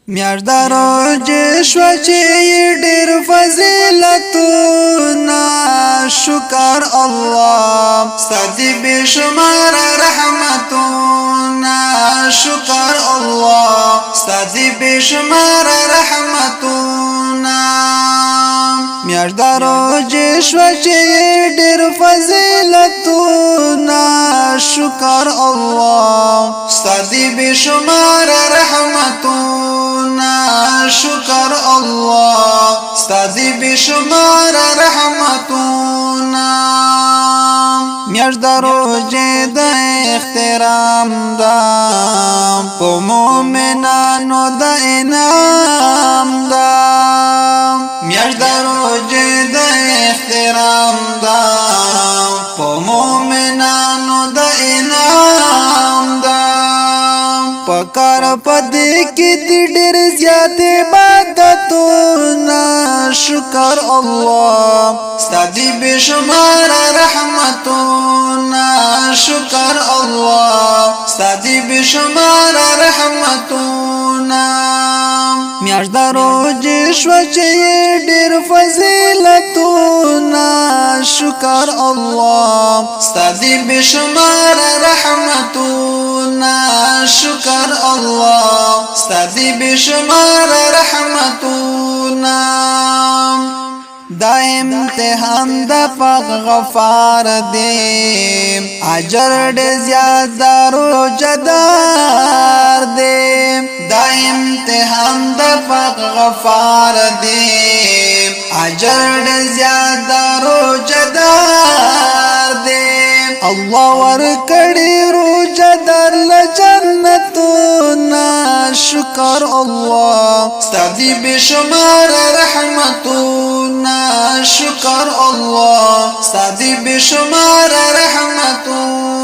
میاشدارو جشو چې ډېر فضیلتونه شکر الله ستاسو بشمار رحمتونه شکر الله ستاسو بشمار رحمتونه میاشدارو جشو چې ډېر فضیلتونه شکر الله ستاسو بشمار رحمتونه شکر الله ستاسو بشمار رحمتونه میاشت د روزې د احترام دا په مؤمنانو د انعام دا میاشت د روزې د احترام دا په مؤمنانو د انعام دا پکار پدې کې ډېر زیات عبادتونه شکر الله ستاسو بشمار رحمتونه شکر الله ستاسو بشمار رحمتونه میاشت د روزې شو چې ډېر فضیلتونه شکر الله ستاسو بشمار رحمتونه شکر الله ستاسو بشمار رحمتونه دا امتحان د پاک غفار دی اجر ډېر زیات دارو جدار دی دا امتحان د پاک غفار دی اجر ډېر زیات دارو جدار دی الله ورکړي روزه در جنتونه شکر الله ستاسو بشمار رحمتونه شکر الله ستاسو بشمار رحمتونه